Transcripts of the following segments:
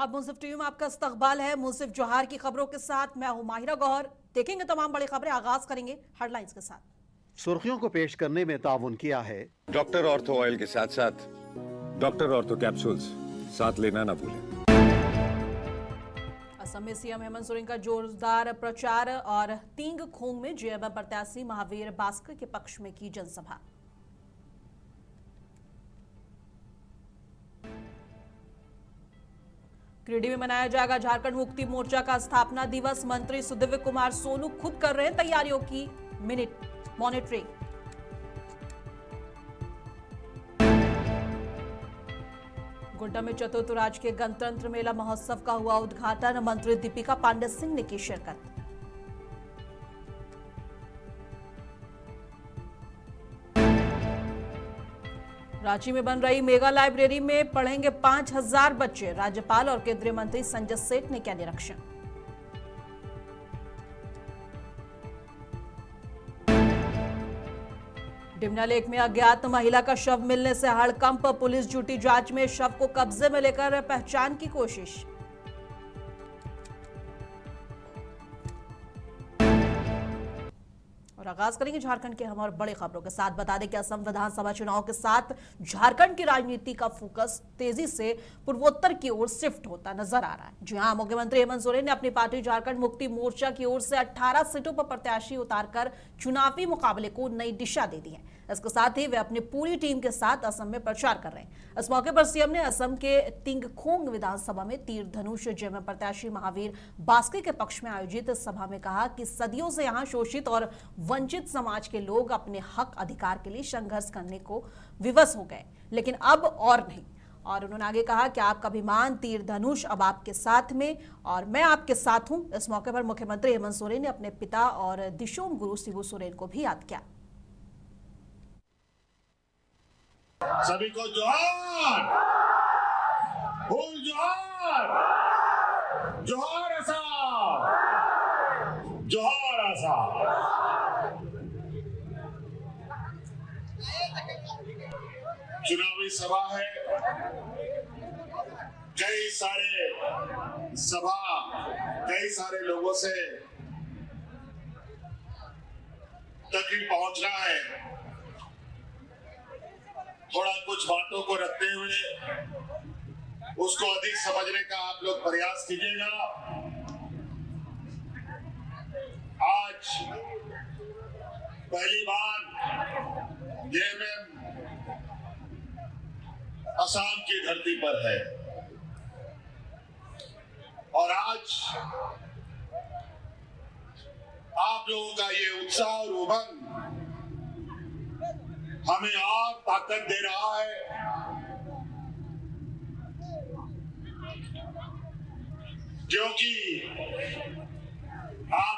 आदाब, मुंसिफ टीवी में आपका इस्तकबाल है। मुंसिफ जोहार की खबरों के साथ मैं हूं माहिरा गौहर। देखेंगे तमाम बड़ी खबरें। आगाज करेंगे हेडलाइंस के साथ। सुर्खियों को पेश करने में ताउन किया है डॉक्टर ऑर्थो ऑयल के साथ साथ डॉक्टर ऑर्थो कैप्सूल्स साथ लेना ना भूलें। असम में सीएम हेमंत सोरेन का जोरदार प्रचार और तिंग खोंग में जेएमएम प्रत्याशी महावीर बास्कर के पक्ष में की जनसभा। गिरिडीह में मनाया जाएगा झारखंड मुक्ति मोर्चा का स्थापना दिवस। मंत्री सुदिव्य कुमार सोनू खुद कर रहे हैं तैयारियों की मॉनिटरिंग। गोड्डा में चतुर्थ राज्य के गणतंत्र मेला महोत्सव का हुआ उद्घाटन। मंत्री दीपिका पांडे सिंह ने की शिरकत। रांची में बन रही मेगा लाइब्रेरी में पढ़ेंगे 5000 बच्चे। राज्यपाल और केंद्रीय मंत्री संजय सेठ ने किया निरीक्षण। डिमना लेक में अज्ञात महिला का शव मिलने से हड़कंप। पुलिस जुटी जांच में। शव को कब्जे में लेकर पहचान की कोशिश। और आगाज करेंगे झारखंड के हम और बड़ी खबरों के साथ। बता दें कि असम विधानसभा चुनाव के साथ झारखंड की राजनीति का फोकस तेजी से पूर्वोत्तर की ओर शिफ्ट होता नजर आ रहा है। जी हां, मुख्यमंत्री हेमंत सोरेन ने अपनी पार्टी झारखंड मुक्ति मोर्चा की ओर से 18 सीटों पर प्रत्याशी उतारकर चुनावी मुकाबले को नई दिशा दे दी है। इसके साथ ही वे अपनी पूरी टीम के साथ असम में प्रचार कर रहे हैं। इस मौके पर सीएम ने असम के तिंगखोंग विधानसभा में तीर धनुष जेएमएम प्रत्याशी महावीर बास्के के पक्ष में आयोजित सभा में कहा कि सदियों से यहां शोषित और वंचित समाज के लोग अपने हक अधिकार के लिए संघर्ष करने को विवश हो गए, लेकिन अब और नहीं। और उन्होंने आगे कहा कि आपका अभिमान तीर धनुष अब आपके साथ में और मैं आपके साथ हूं। इस मौके पर मुख्यमंत्री हेमंत सोरेन ने अपने पिता और दिशोम गुरु शिबू सोरेन को भी याद किया। सभी को जोहार, फूल जोहार, जोहार आसाम, जोहार आसाम। चुनावी सभा है, कई सारे लोगों से तक ही पहुंचना है। थोड़ा कुछ बातों को रखते हुए उसको अधिक समझने का आप लोग प्रयास कीजिएगा। आज पहली बार जेएमएम असम की धरती पर है और आज आप लोगों का ये उत्साह और उमंग हमें और ताकत दे रहा है। क्योंकि आप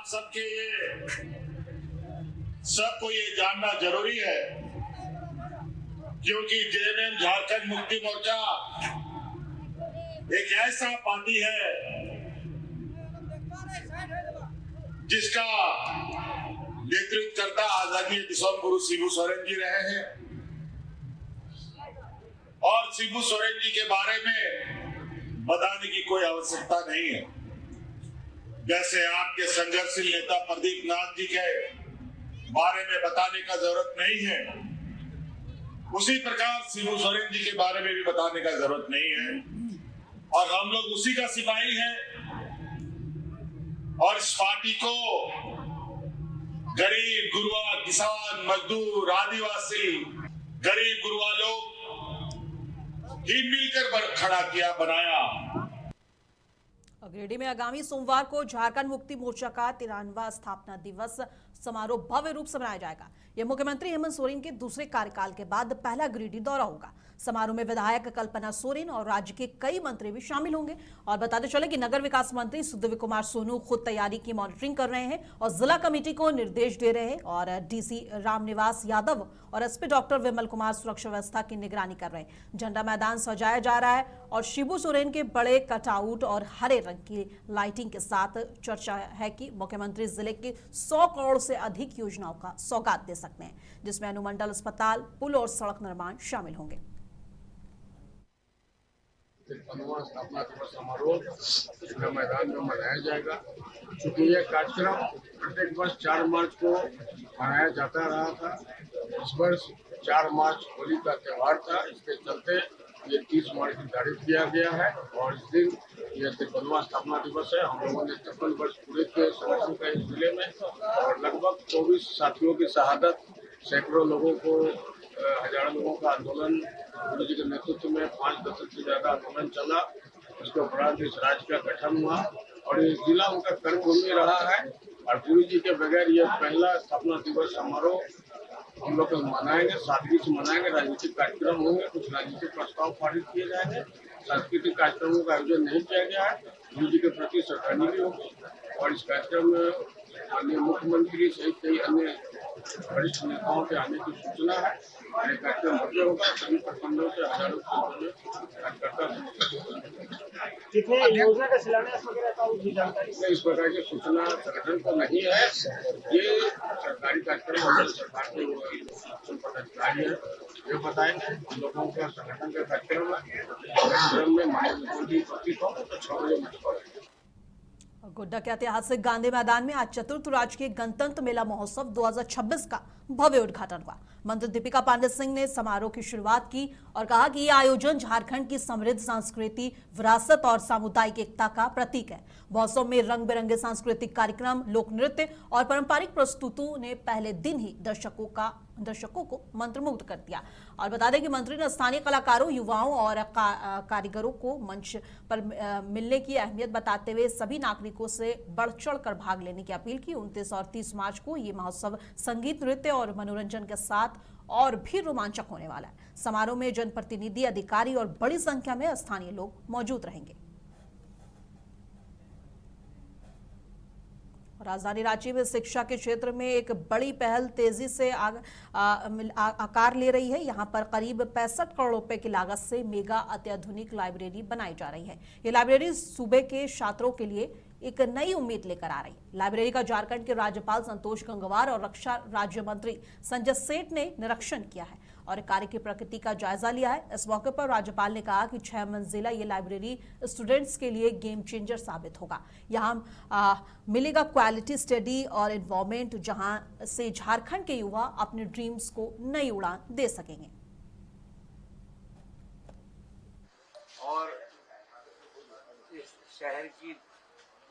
सबको ये जानना जरूरी है, क्योंकि जेएमएम झारखंड मुक्ति मोर्चा एक ऐसा पार्टी है जिसका नेतृत्व करता आदरणीय दिशोम गुरु शिबू सोरेन जी रहे हैं। और शिबू सोरेन जी के बारे में बताने की कोई आवश्यकता नहीं है। जैसे आपके संघर्षशील नेता प्रदीप नाथ जी के बारे में बताने का जरूरत नहीं है, उसी प्रकार शिबू सोरेन जी के बारे में भी बताने का जरूरत नहीं है। और हम लोग उसी का सिपाही हैं और इस पार्टी को गरीब गुरुआ, किसान, मजदूर, आदिवासी, गरीब गुरुआ लोग ही मिलकर खड़ा किया, बनाया। गिरिडीह में आगामी सोमवार को झारखंड मुक्ति मोर्चा का 93वां स्थापना दिवस समारोह भव्य रूप से मनाया जाएगा। यह मुख्यमंत्री हेमंत सोरेन के दूसरे कार्यकाल के बाद पहला गिरिडीह दौरा होगा। समारोह में विधायक कल्पना सोरेन और राज्य के कई मंत्री भी शामिल होंगे। और बताते चले कि नगर विकास मंत्री सुदिव्य कुमार सोनू खुद तैयारी की मॉनिटरिंग कर रहे हैं और जिला कमेटी को निर्देश दे रहे हैं। और डीसी रामनिवास यादव और एसपी डॉक्टर विमल कुमार सुरक्षा व्यवस्था की निगरानी कर रहे हैं। झंडा मैदान सजाया जा रहा है और शिबू सोरेन के बड़े कटआउट और हरे रंग की लाइटिंग के साथ चर्चा है कि मुख्यमंत्री जिले की 100 करोड़ से अधिक योजनाओं का सौगात दे सकते हैं, जिसमें अनुमंडल अस्पताल, पुल और सड़क निर्माण शामिल होंगे। 53वां स्थापना दिवस समारोह जिला मैदान में मनाया जाएगा। चूंकि यह कार्यक्रम प्रत्येक वर्ष 4 मार्च को मनाया जाता रहा था, इस वर्ष 4 मार्च होली का त्योहार था, इसके चलते ये 30 मार्च निर्धारित किया गया है और इस दिन यह 53वां स्थापना दिवस है। हम लोगों ने 53 वर्ष पूरे किए संगठन का इस जिले में और लगभग 24 साथियों की शहादत, सैकड़ों लोगों को, हजारों लोगों का आंदोलन, गुरु जी के नेतृत्व में 5 दशक से ज्यादा आंदोलन चला। उसके उपरांत इस राज्य का गठन हुआ और ये जिला उनका कर्मभूमि रहा है और गुरु जी के बगैर यह पहला स्थापना दिवस समारोह हम लोग मनाएंगे, सादगी से मनाएंगे। राजनीतिक कार्यक्रम होंगे, कुछ राजनीतिक प्रस्ताव पारित किए जाएंगे, सांस्कृतिक कार्यक्रमों का आयोजन नहीं किया गया है। गुरु जी के प्रति श्रद्धांजलि होगी और इस कार्यक्रम में माननीय मुख्यमंत्री सहित कई अन्य वरिष्ठ नेताओं के आने की सूचना है। ये कार्यक्रम भव्य होगा, सभी प्रखंडों से हजारों कार्यकर्ता कितने योजना का शिलान्यास वगैरह का उनकी जानकारी इस प्रकार की सूचना संगठन को नहीं है। ये सरकारी कार्यक्रम हमारे सरकार के पदाधिकारी है, ये बताएंगे लोगों का संगठन का कार्यक्रम है। कार्यक्रम में माननीय उपस्थित हो तो 6 बजे मुझे गोड्डा के ऐतिहासिक गांधी मैदान में आज चतुर्थ राजकीय गणतंत्र मेला महोत्सव 2026 का भव्य उद्घाटन हुआ। मंत्री दीपिका पांडे सिंह ने समारोह की शुरुआत की और कहा कि यह आयोजन झारखंड की समृद्ध संस्कृति, विरासत और सामुदायिक एकता का प्रतीक है। महोत्सव में रंग बिरंगे सांस्कृतिक कार्यक्रम, लोक नृत्य और पारंपरिक प्रस्तुतों ने पहले दिन ही दर्शकों को मंत्रमुग्ध कर दिया। और बता दें कि मंत्री ने स्थानीय कलाकारों, युवाओं और कारीगरों को मंच पर मिलने की अहमियत बताते हुए सभी नागरिकों से बढ़ चढ़ कर भाग लेने की अपील की। 29 और 30 मार्च को ये महोत्सव संगीत, नृत्य और मनोरंजन के साथ और भी रोमांचक होने वाला है। समारोह में जनप्रतिनिधि, अधिकारी और बड़ी संख्या में स्थानीय लोग मौजूद रहेंगे। राजधानी रांची में शिक्षा के क्षेत्र में एक बड़ी पहल तेजी से आकार ले रही है। यहां पर करीब 65 करोड़ रुपए की लागत से मेगा अत्याधुनिक लाइब्रेरी बनाई जा रही है। ये लाइब्रेरी सूबे के छात्रों के लिए एक नई उम्मीद लेकर आ रही है। लाइब्रेरी का झारखंड के राज्यपाल संतोष गंगवार और रक्षा राज्य मंत्री संजय सेठ ने निरीक्षण किया है और कार्य की प्रगति का जायजा लिया है। इस मौके पर राज्यपाल ने कहा कि 6 मंजिला ये लाइब्रेरी स्टूडेंट्स के लिए गेम चेंजर साबित होगा। यहाँ मिलेगा क्वालिटी स्टडी और एनवायरमेंट, जहां से झारखंड के युवा अपने ड्रीम्स को नई उड़ान दे सकेंगे। और इस शहर की,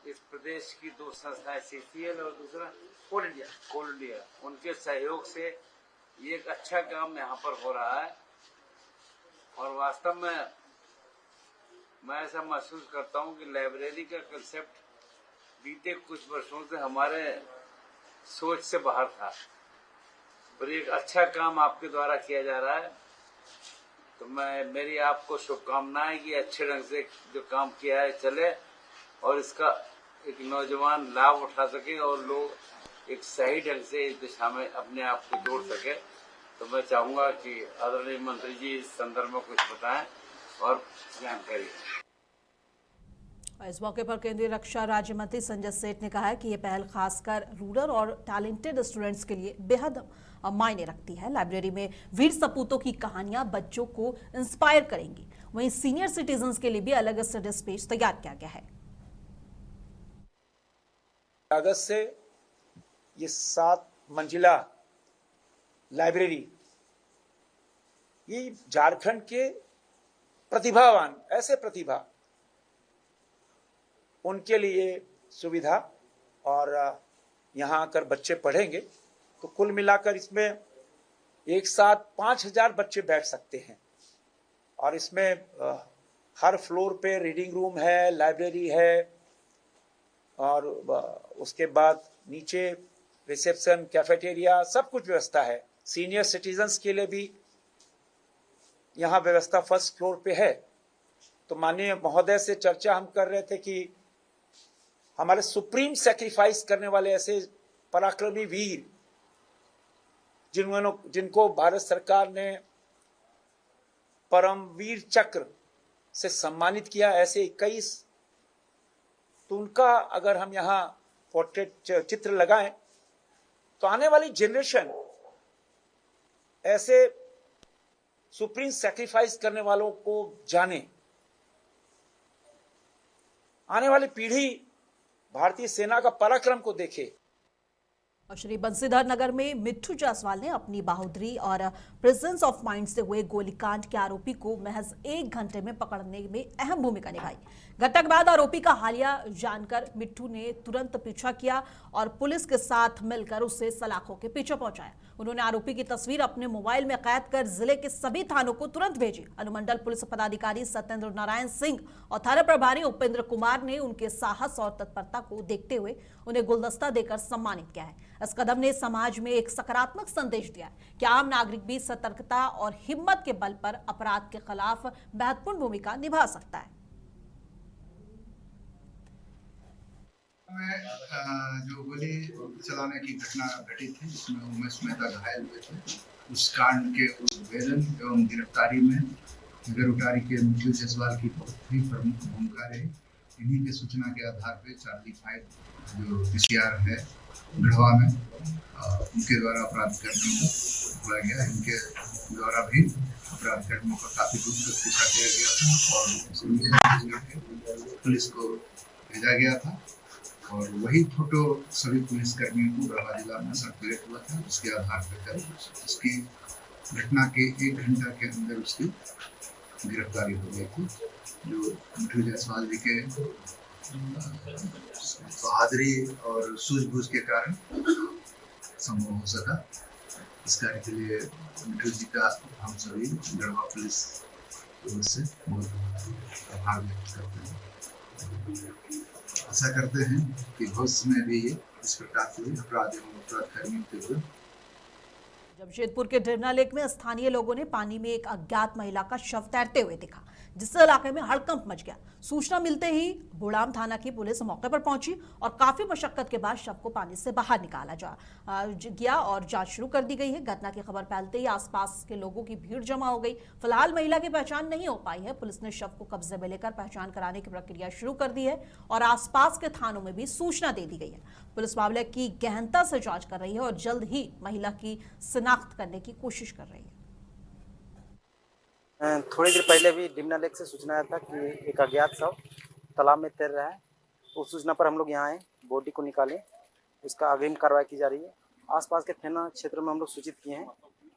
इस प्रदेश की 2 संस्थाएं, CCL और दूसरा कोल इंडिया, उनके सहयोग से ये एक अच्छा काम यहाँ पर हो रहा है। और वास्तव में मैं ऐसा महसूस करता हूँ कि लाइब्रेरी का कंसेप्ट बीते कुछ वर्षों से हमारे सोच से बाहर था, पर एक अच्छा काम आपके द्वारा किया जा रहा है। तो मेरी आपको शुभकामनाएं कि अच्छे ढंग से जो काम किया है चले और इसका एक नौजवान लाभ उठा सके और लोग एक सही ढंग से इस दिशा में अपने आप को जोड़ सके। तो मैं चाहूंगा कि आदरणीय मंत्री जी इस संदर्भ में कुछ बताएं और जानकारी। इस मौके पर केंद्रीय रक्षा राज्य मंत्री संजय सेठ ने कहा है कि ये पहल खासकर रूरल और टैलेंटेड स्टूडेंट्स के लिए बेहद मायने रखती है। लाइब्रेरी में वीर सपूतों की कहानियां बच्चों को इंस्पायर करेंगी। वहीं सीनियर सिटीजन्स के लिए भी अलग स्टडी स्पेस तैयार किया गया है। अगस्त से ये 7 मंजिला लाइब्रेरी ये झारखंड के प्रतिभावान, ऐसे प्रतिभा, उनके लिए सुविधा और यहाँ आकर बच्चे पढ़ेंगे तो कुल मिलाकर इसमें एक साथ 5000 बच्चे बैठ सकते हैं। और इसमें हर फ्लोर पे रीडिंग रूम है, लाइब्रेरी है और उसके बाद नीचे रिसेप्शन, कैफेटेरिया, सब कुछ व्यवस्था है। सीनियर सिटीजन्स के लिए भी यहाँ व्यवस्था फर्स्ट फ्लोर पे है। तो माननीय महोदय से चर्चा हम कर रहे थे कि हमारे सुप्रीम सैक्रिफाइस करने वाले ऐसे पराक्रमी वीर जिनको भारत सरकार ने परमवीर चक्र से सम्मानित किया, ऐसे 21, तो उनका अगर हम यहाँ पोर्ट्रेट चित्र लगाएं तो आने वाली जनरेशन ऐसे सुप्रीम सैक्रिफाइस करने वालों को जाने आने वाली पीढ़ी भारतीय सेना का पराक्रम को देखे। और श्री बंसीधर नगर में मिट्ठू जायसवाल ने अपनी बहादुरी और प्रेजेंस ऑफ माइंड से हुए गोलीकांड के आरोपी को महज 1 घंटे में पकड़ने में अहम भूमिका निभाई। घटना के बाद आरोपी का हालिया जानकर मिट्ठू ने तुरंत पीछा किया और पुलिस के साथ मिलकर उसे सलाखों के पीछे पहुंचाया। उन्होंने आरोपी की तस्वीर अपने मोबाइल में कैद कर जिले के सभी थानों को तुरंत भेजी। अनुमंडल पुलिस पदाधिकारी सत्येंद्र नारायण सिंह और थाना प्रभारी उपेंद्र कुमार ने उनके साहस और तत्परता को देखते हुए उन्हें गुलदस्ता देकर सम्मानित किया है। इस कदम ने समाज में एक सकारात्मक संदेश दिया कि आम नागरिक भी सतर्कता और हिम्मत के बल पर अपराध के खिलाफ महत्वपूर्ण भूमिका निभा सकता है। जो गोली चलाने की घटना घटी थी जिसमें उमेश मेहता घायल हुए थे, उस कांड के उद्भेदन एवं गिरफ्तारी में नगर उटारी के मिट्ठू जायसवाल की बहुत ही प्रमुख भूमिका रही। इन्हीं के सूचना के आधार पर चार्ली 5 जो पीसीआर है गढ़वा में, उनके द्वारा अपराध कर्मियों को पकड़ा गया। इनके द्वारा भी अपराध कर्मियों का काफी दूर तक पीछा किया गया था और पुलिस को भेजा गया था और वही फोटो सभी पुलिस कर्मियों को गढ़वा जिला में सर्कुलेट हुआ था। उसके आधार पर कल उसकी घटना के 1 घंटा के अंदर उसकी गिरफ्तारी हो गई थी। जो मिट्ठू जायसवाल जी के बहादुरी और सूझबूझ के कारण संभव हो सका। इस कार्य के लिए मिट्ठू जी का हम सभी गढ़वा पुलिस से बहुत आभार व्यक्त करते हैं। आशा करते हैं कि भविष्य में भी इस प्रकार के अपराध एवं अपराध कर्मियों के विरुद्ध। जमशेदपुर के ढिरना लेक में स्थानीय लोगों ने पानी में एक अज्ञात महिला का शव तैरते हुए देखा, जिससे इलाके में हड़कंप मच गया। सूचना मिलते ही बुड़ाम थाना की पुलिस मौके पर पहुंची और काफी मशक्कत के बाद शव को पानी से बाहर निकाला गया और जांच शुरू कर दी गई है। घटना की खबर फैलते ही आसपास के लोगों की भीड़ जमा हो गई। फिलहाल महिला की पहचान नहीं हो पाई है। पुलिस ने शव को कब्जे में लेकर पहचान कराने की प्रक्रिया शुरू कर दी है और आसपास के थानों में भी सूचना दे दी गई है। पुलिस मामले की गहनता से जांच कर रही है और जल्द ही महिला की शिनाख्त करने की कोशिश कर रही है। थोड़ी देर पहले भी डिमना लेक से सूचना आया था कि एक अज्ञात शव तालाब में तैर रहा है। उस सूचना पर हम लोग यहाँ आए, बॉडी को निकाले, उसका अग्रिम कार्रवाई की जा रही है। आसपास के थाना क्षेत्र में हम लोग सूचित किए हैं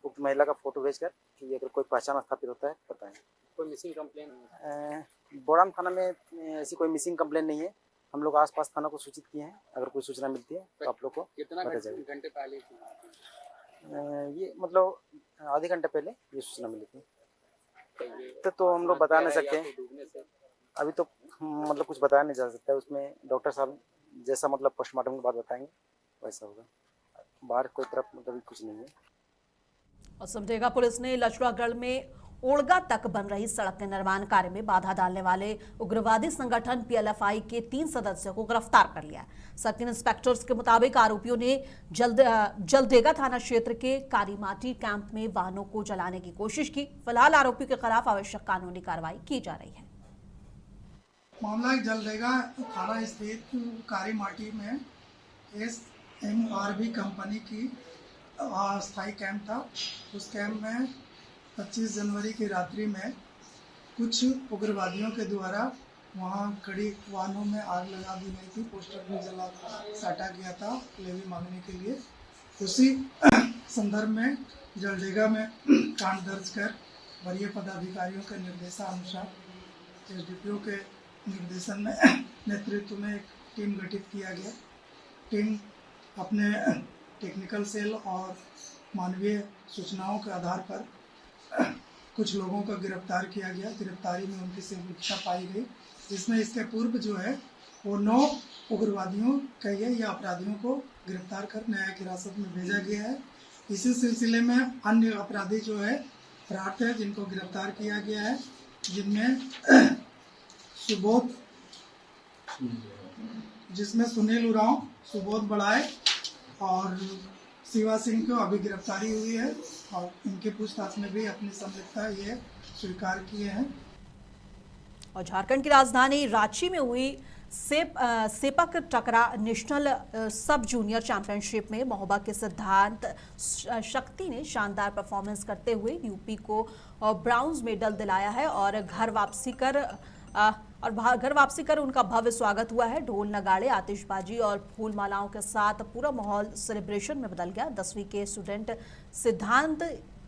उक्त महिला का फोटो भेजकर कि अगर कोई पहचान स्थापित होता है बताएं। कोई मिसिंग कंप्लेन? बोड़ाम थाना में ऐसी कोई मिसिंग कंप्लेन नहीं है। हम लोग आसपास थाना को सूचित किए हैं, अगर कोई सूचना मिलती है तो आप लोग को कितना घंटे पहले? ये मतलब आधे घंटे पहले ये सूचना मिली थी। तो हम लोग बता नहीं सकते, अभी तो मतलब कुछ बताया नहीं जा सकता है। उसमें डॉक्टर साहब जैसा मतलब पोस्टमार्टम के बाद बताएंगे वैसा होगा। बाहर कोई तरफ मतलब कुछ नहीं है। और सिमडेगा पुलिस ने लचुआगढ़ में ओड़गा तक बन रही सड़क के निर्माण कार्य में बाधा डालने वाले उग्रवादी संगठन पीएलएफआई के 3 सदस्यों को गिरफ्तार कर लिया। सर्किल इंस्पेक्टर्स के मुताबिक आरोपियों ने जलदेगा थाना क्षेत्र के कारीमाटी कैंप में वाहनों को जलाने की कोशिश की। फिलहाल आरोपियों के खिलाफ आवश्यक कानूनी कार्रवाई की जा रही है। मामला जलदेगा थाना स्थित कारीमाटी में SMRB कंपनी की स्थायी कैंप था। उस कैंप में 25 जनवरी की रात्रि में कुछ उग्रवादियों के द्वारा वहां खड़ी वाहनों में आग लगा दी गई थी। पोस्टर भी जला साटा गया था लेवी मांगने के लिए। उसी संदर्भ में जलडेगा में कांड दर्ज कर वरीय पदाधिकारियों के निर्देशानुसार SDPO के निर्देशन में नेतृत्व में एक टीम गठित किया गया। टीम अपने टेक्निकल सेल और मानवीय सूचनाओं के आधार पर कुछ लोगों को गिरफ्तार किया गया। गिरफ्तारी में उनकी संलिप्तता पाई गई, जिसमें इसके पूर्व जो है वो 9 उग्रवादियों कहिए या अपराधियों को गिरफ्तार कर न्यायिक हिरासत में भेजा गया है। इसी सिलसिले में अन्य अपराधी जो है फरार थे, जिनको गिरफ्तार किया गया है, जिनमें सुबोध, जिसमें सुनील उरांव, सुबोध बड़ाए और शिवा सिंह को अभी गिरफ्तारी हुई है और इनके पूछताछ में भी अपनी संलिप्तता ये स्वीकार किए हैं। और झारखंड की राजधानी रांची में हुई सेपक टकरा नेशनल सब जूनियर चैंपियनशिप में महोबा के सिद्धांत शक्ति ने शानदार परफॉर्मेंस करते हुए यूपी को ब्राउन्ज मेडल दिलाया है और घर वापसी कर और घर वापसी कर उनका भव्य स्वागत हुआ है। ढोल नगाड़े, आतिशबाजी और फूल मालाओं के साथ पूरा माहौल सेलिब्रेशन में बदल गया। 10वीं के स्टूडेंट सिद्धांत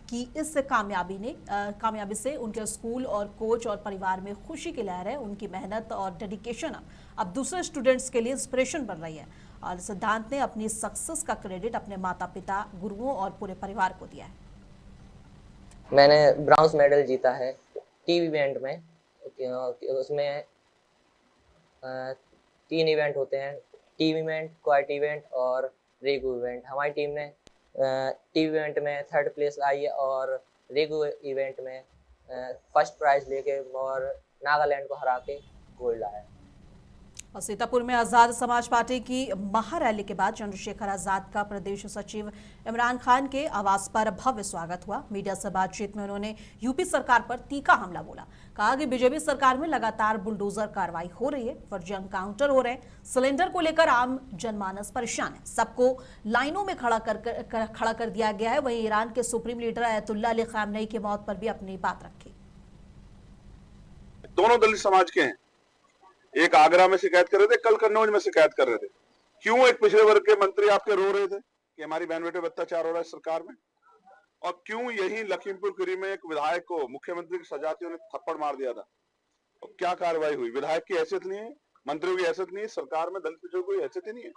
की इस कामयाबी से उनके स्कूल और कोच और परिवार में खुशी की लहर है। उनकी मेहनत और डेडिकेशन अब दूसरे स्टूडेंट्स के लिए इंस्पिरेशन बन रही है और सिद्धांत ने अपनी सक्सेस का क्रेडिट अपने माता पिता, गुरुओं और पूरे परिवार को दिया है। मैंने ब्राउन्स मेडल जीता है टीम इवेंट में। उसमें 3 इवेंट होते हैं, टीम इवेंट, क्वार्ट इवेंट और रेगू इवेंट। हमारी टीम ने टीम इवेंट में 3rd प्लेस आई है और रेगू इवेंट में फर्स्ट प्राइज लेके और नागालैंड को हरा के गोल्ड लाया। और सीतापुर में आजाद समाज पार्टी की महारैली के बाद चंद्रशेखर आजाद का प्रदेश सचिव इमरान खान के आवास पर भव्य स्वागत हुआ। मीडिया से बातचीत में उन्होंने यूपी सरकार पर तीखा हमला बोला। कहा कि बीजेपी सरकार में लगातार बुलडोजर कार्रवाई हो रही है, फर्जी एनकाउंटर हो रहे हैं, सिलेंडर को लेकर आम जनमानस परेशान है, सबको लाइनों में खड़ा कर दिया गया है। वहीं ईरान के सुप्रीम लीडर अयतुल्ला अली खामनेई की मौत पर भी अपनी बात रखी। दोनों दलित समाज के हैं, एक आगरा में शिकायत कर रहे थे, कल कन्नौज में शिकायत कर रहे थे। क्यों एक पिछड़े वर्ग के मंत्री आपके रो रहे थे कि हमारी बहन बेटे पर अत्याचार हो रहा है सरकार में? और क्यों यही लखीमपुर खीरी में एक विधायक को मुख्यमंत्री की सजातियों ने थप्पड़ मार दिया था? और क्या कार्रवाई हुई? विधायक की हैसियत नहीं है, मंत्रियों की हैसियत नहीं है, सरकार में दलित पिछड़ों की हैसियत ही नहीं है।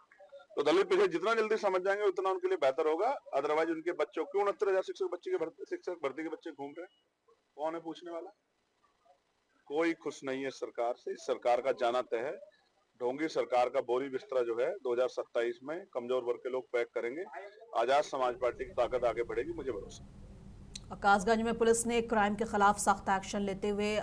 तो दलित पिछड़े जितना जल्दी समझ जाएंगे उतना उनके लिए बेहतर होगा। अदरवाइज उनके बच्चों, क्यों 69,000 शिक्षक भर्ती के बच्चे घूम रहे हैं? कौन है पूछने वाला? कोई खुश नहीं है सरकार से। सरकार का जाना तय है। ढोंगी सरकार का बोरी बिस्तरा जो है 2027 में कमजोर वर्ग के लोग पैक करेंगे। आजाद समाज पार्टी की ताकत आगे बढ़ेगी, मुझे भरोसा। कासगंज में पुलिस ने क्राइम के खिलाफ सख्त एक्शन लेते हुए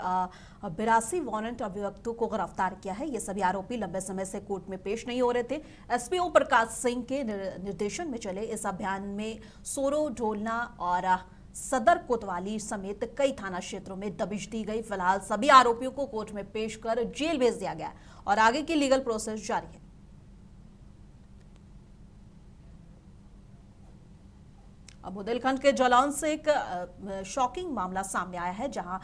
82 वारंट अभियुक्तों को गिरफ्तार किया है। ये सभी आरोपी लंबे समय से कोर्ट में पेश नहीं हो रहे थे। एसपी ओम प्रकाश सिंह के निर्देशन में चले इस अभियान में सोरो, ढोलना और सदर कोतवाली समेत कई थाना क्षेत्रों में दबिश दी गई। फिलहाल सभी आरोपियों को कोर्ट में पेश कर जेल भेज दिया गया और आगे की लीगल प्रोसेस जारी है। अब बुंदेलखंड के जालौन से एक शॉकिंग मामला सामने आया है, जहां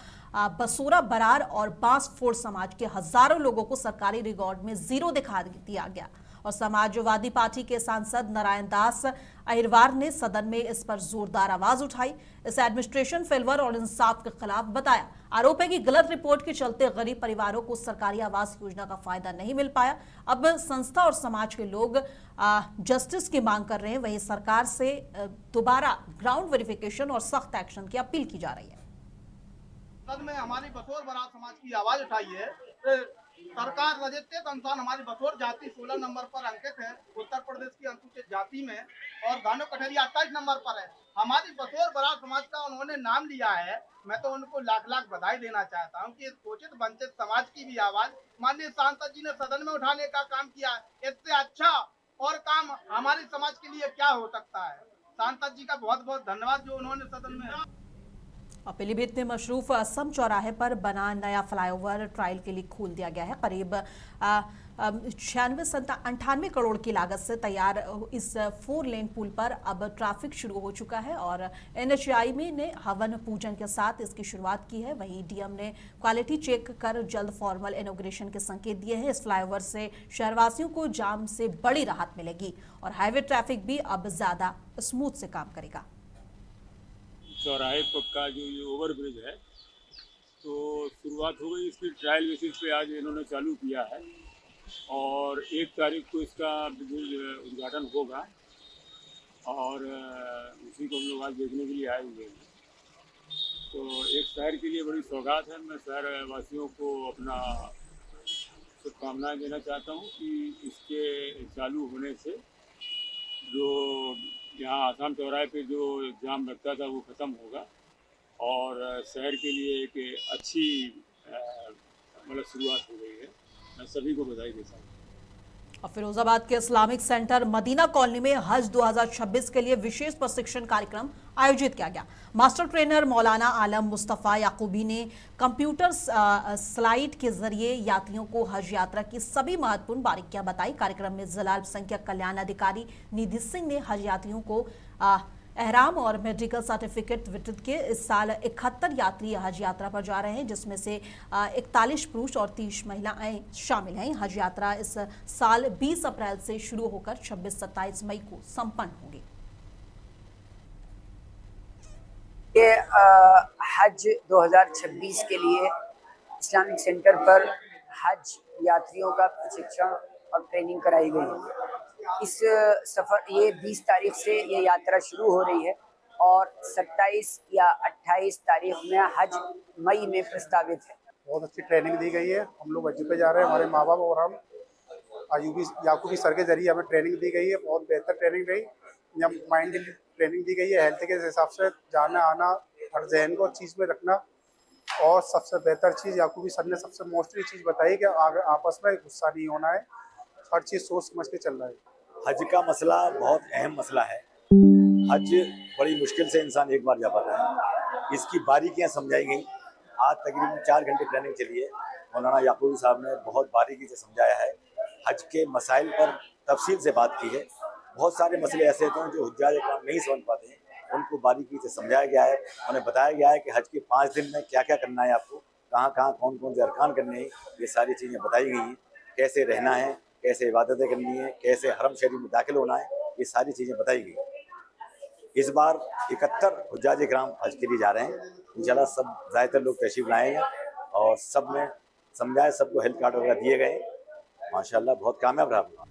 बसोरा, बरार और बांसफोड़ समाज के हजारों लोगों को सरकारी रिकॉर्ड में 0 दिखा दिया गया और समाजवादी पार्टी के सांसद नारायण दास अहिरवार ने सदन में इस पर जोरदार आवाज उठाई। इसे एडमिनिस्ट्रेशन फेल्वर और इंसाफ के खिलाफ बताया। आरोप है कि गलत रिपोर्ट के चलते गरीब परिवारों को सरकारी आवास योजना का फायदा नहीं मिल पाया। अब संस्था और समाज के लोग जस्टिस की मांग कर रहे हैं। वहीं सरकार से दोबारा ग्राउंड वेरिफिकेशन और सख्त एक्शन की अपील की जा रही है। सदन में हमारी बसोर बरार समाज की आवाज उठाई है। सरकार रजिस्ट्रेट अनुसार हमारी बसोर जाति 16 नंबर पर अंकित है उत्तर प्रदेश की अनुसूचित जाति में और गानो कटहरिया 28 नंबर पर है। हमारी बसोर बरार समाज का उन्होंने नाम लिया है। मैं तो उनको लाख लाख बधाई देना चाहता हूं कि शोषित वंचित समाज की भी आवाज माननीय सांसद जी ने सदन में उठाने का काम किया। इससे अच्छा और काम हमारे समाज के लिए क्या हो सकता है। सांसद जी का बहुत बहुत धन्यवाद जो उन्होंने सदन में। पीलीभीत में मशरूफ असम चौराहे पर बना नया फ्लाईओवर ट्रायल के लिए खोल दिया गया है। करीब 98 करोड़ की लागत से तैयार इस 4 लेन पुल पर अब ट्रैफिक शुरू हो चुका है और NHAI ने हवन पूजन के साथ इसकी शुरुआत की है। वहीं डीएम ने क्वालिटी चेक कर जल्द फॉर्मल इनॉग्रेशन के संकेत दिए हैं। इस फ्लाईओवर से शहरवासियों को जाम से बड़ी राहत मिलेगी और हाईवे ट्रैफिक भी अब ज्यादा स्मूथ से काम करेगा। चौराहे का जो ये ओवर ब्रिज है तो शुरुआत हो गई इसकी ट्रायल बेसिस पे आज इन्होंने चालू किया है और 1 तारीख को इसका उद्घाटन होगा और उसी को हम लोग आज देखने के लिए आए हुए हैं। तो एक शहर के लिए बड़ी सौगात है। मैं शहर वासियों को अपना शुभकामनाएं देना चाहता हूँ कि इसके चालू होने से जो यहाँ आसाम चौराहे पे जो जाम लगता था वो ख़त्म होगा और शहर के लिए एक अच्छी मतलब शुरुआत हो गई है। मैं सभी को बधाई देता हूँ। और फिरोजाबाद के इस्लामिक सेंटर मदीना कॉलोनी में हज 2026 के लिए विशेष प्रशिक्षण कार्यक्रम आयोजित किया गया। मास्टर ट्रेनर मौलाना आलम मुस्तफ़ा याकूबी ने कंप्यूटर स्लाइड के जरिए यात्रियों को हज यात्रा की सभी महत्वपूर्ण बारीकियां बताई। कार्यक्रम में जिला अल्पसंख्यक कल्याण अधिकारी निधि सिंह ने हज यात्रियों को एहराम और मेडिकल सर्टिफिकेट वितरित किए। इस साल 71 यात्री हज यात्रा पर जा रहे हैं, जिसमें से 41 पुरुष और 30 महिलाएं शामिल हैं। हज यात्रा इस साल 20 अप्रैल से शुरू होकर 26-27 मई को संपन्न होगी। ये हज 2026 के लिए इस्लामिक सेंटर पर हज यात्रियों का प्रशिक्षण और ट्रेनिंग कराई गई है। इस सफर ये 20 तारीख से ये यात्रा शुरू हो रही है और 27 या 28 तारीख में हज मई में प्रस्तावित है। बहुत अच्छी ट्रेनिंग दी गई है। हम लोग हज पे जा रहे हैं, हमारे माँ बाप और हम अयूबी याकूबी सर के जरिए हमें ट्रेनिंग दी गई है। बहुत बेहतर ट्रेनिंग रही। जब माइंड की ट्रेनिंग दी गई है, हेल्थ के हिसाब से जाना आना, हर जहन को चीज़ में रखना। और सबसे बेहतर चीज़ याकूबी सर ने सबसे मोस्टली चीज़ बताई कि आगे आपस में गुस्सा नहीं होना है, हर चीज़ सोच समझ के चल रहा है। हज का मसला बहुत अहम मसला है। हज बड़ी मुश्किल से इंसान एक बार जा पाता है। इसकी बारीकियां समझाई गई। आज तकरीबन 4 घंटे ट्रेनिंग चली है। मौलाना याकूबी साहब ने बहुत बारीकी से समझाया है। हज के मसाइल पर तफसील से बात की है। बहुत सारे मसले ऐसे होते हैं जो हुज्जाज इकराम नहीं समझ पाते हैं, उनको बारीकी से समझाया गया है। उन्हें बताया गया है कि हज के 5 दिन में क्या क्या करना है, आपको कहाँ कहाँ कौन कौन से अरकान करने हैं, ये सारी चीज़ें बताई गई हैं। कैसे रहना है, कैसे इबादतें करनी है, कैसे हरम शरीफ में दाखिल होना है, ये सारी चीज़ें बताई गई। इस बार 71 हुज्जाज इकराम हज के लिए जा रहे हैं। इंशाल्लाह सब ज़्यादातर लोग तशरीफ लाएंगे और सब में समझाए, सबको हेल्थ कार्ड वगैरह दिए गए। माशाल्लाह बहुत कामयाब रहा।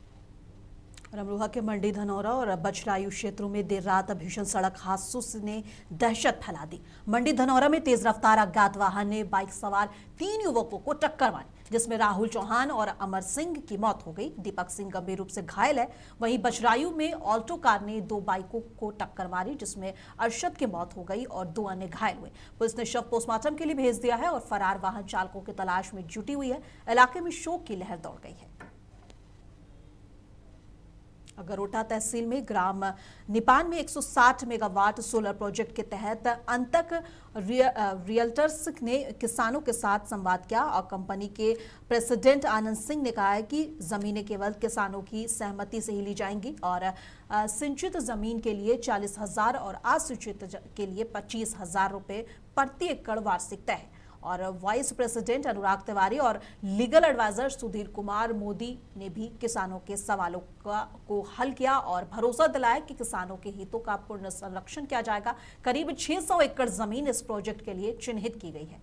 अमरोहा के मंडी धनौरा और बछरायू क्षेत्रों में देर रात भीषण सड़क हादसों ने दहशत फैला दी। मंडी धनौरा में तेज रफ्तार अज्ञात वाहन ने बाइक सवार 3 युवकों को टक्कर मारी, जिसमें राहुल चौहान और अमर सिंह की मौत हो गई। दीपक सिंह गंभीर रूप से घायल है। वहीं बछरायू में ऑल्टो कार ने 2 बाइकों को टक्कर मारी, जिसमें अरशद की मौत हो गई और 2 अन्य घायल हुए। पुलिस ने शव पोस्टमार्टम के लिए भेज दिया है और फरार वाहन चालकों की तलाश में जुटी हुई है। इलाके में शोक की लहर दौड़ गई है। अगरोटा तहसील में ग्राम निपान में 160 मेगावाट सोलर प्रोजेक्ट के तहत अंतक रियल्टर्स ने किसानों के साथ संवाद किया और कंपनी के प्रेसिडेंट आनंद सिंह ने कहा है कि जमीनें केवल किसानों की सहमति से ही ली जाएंगी और सिंचित जमीन के लिए 40,000 और असिंचित के लिए 25,000 रुपए प्रति एकड़ वार्षिक तय है। और वाइस प्रेसिडेंट अनुराग तिवारी और लीगल एडवाइजर सुधीर कुमार मोदी ने भी किसानों के सवालों को हल किया और भरोसा दिलाया कि किसानों के हितों का पूर्ण संरक्षण किया जाएगा। करीब 600 एकड़ जमीन इस प्रोजेक्ट के लिए चिन्हित की गई है।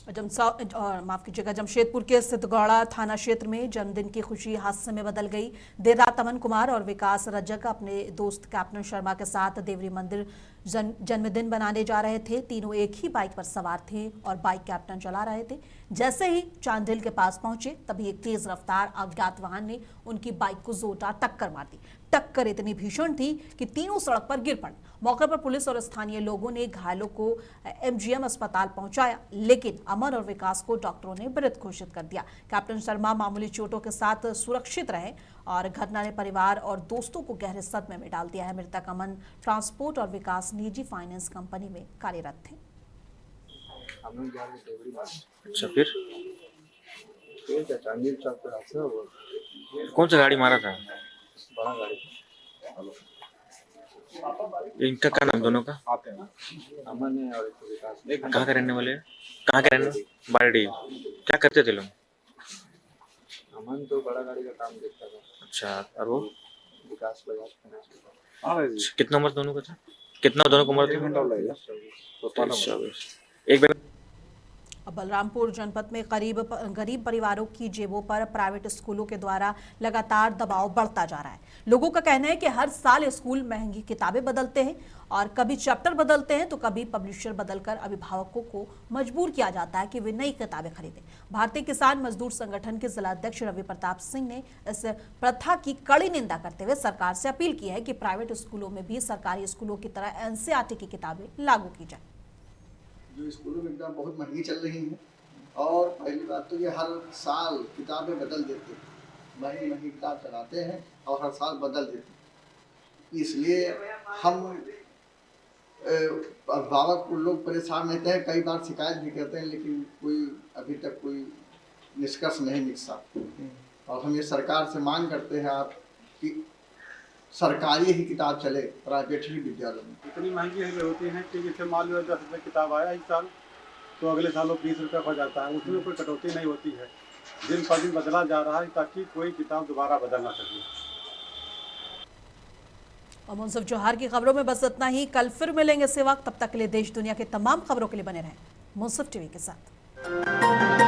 माफ कीजिएगा, जमशेदपुर के सिद्धगौड़ा थाना क्षेत्र में जन्मदिन की खुशी हादसे में बदल गई। देर रात अमन कुमार और विकास रजक अपने दोस्त कैप्टन शर्मा के साथ देवरी मंदिर जन्मदिन बनाने जा रहे थे। तीनों एक ही बाइक पर सवार थे और बाइक कैप्टन चला रहे थे। जैसे ही चांदिल के पास पहुंचे तभी एक तेज रफ्तार अज्ञात वाहन ने उनकी बाइक को जोरदार टक्कर मार दी। टक्कर इतनी भीषण थी कि तीनों सड़क पर गिर पड़े। मौके पर पुलिस और स्थानीय लोगों ने घायलों को एमजीएम अस्पताल पहुंचाया, लेकिन अमन और विकास को डॉक्टरों ने मृत घोषित कर दिया। कैप्टन शर्मा मामूली चोटों के साथ सुरक्षित रहे और घटना ने परिवार और दोस्तों को गहरे सदमे में डाल दिया है। मृतक अमन ट्रांसपोर्ट और विकास निजी फाइनेंस कंपनी में कार्यरत थे। अच्छा, फिर कौन सा गाड़ी मारा था? बड़ा गाड़ी। इनका क्या नाम दोनों का? अमन है और विकास। कहाँ के रहने वाले हैं? कहाँ के रहने? बारडी। क्या करते थे लोग? अमन तो बड़ा गाड़ी का काम देखता था। अच्छा, और वो विकास बजाज। कितना उम्र दोनों का था? कितना दोनों को उम्र थी? एक बलरामपुर जनपद में गरीब परिवारों की जेबों पर प्राइवेट स्कूलों के द्वारा लगातार दबाव बढ़ता जा रहा है। लोगों का कहना है कि हर साल स्कूल महंगी किताबें बदलते हैं और कभी चैप्टर बदलते हैं तो कभी पब्लिशर बदलकर अभिभावकों को मजबूर किया जाता है कि वे नई किताबें खरीदें। भारतीय किसान मजदूर संगठन के जिलाध्यक्ष रवि प्रताप सिंह ने इस प्रथा की कड़ी निंदा करते हुए सरकार से अपील की है कि प्राइवेट स्कूलों में भी सरकारी स्कूलों की तरह एनसीईआरटी की किताबें लागू की जाए। जो स्कूलों में एकदम बहुत महंगी चल रही हैं और पहली बात तो ये हर साल किताबें बदल देते हैं, महंगी महंगी किताब चलाते हैं और हर साल बदल देते हैं। इसलिए हम अभिभावक लोग परेशान रहते हैं, कई बार शिकायत भी करते हैं, लेकिन कोई अभी तक कोई निष्कर्ष नहीं निकला। और हम ये सरकार से मांग करते हैं आप कि सरकारी ही किताब चले प्राइवेट ही विद्यालय में। इतनी महंगी होती है कि जैसे मान लो 10 रुपये किताब आया इस साल, तो अगले साल वो 20 रुपये हो जाता है, उसमें कोई कटौती नहीं होती है। दिन पर दिन बदला जा रहा है ताकि कोई किताब दोबारा बदल ना सके। और मुंसिफ जोहार की खबरों में बस इतना ही। कल फिर मिलेंगे इसी वक्त, तब तक के लिए देश दुनिया के तमाम खबरों के लिए बने रहें मुंसिफ टीवी के साथ।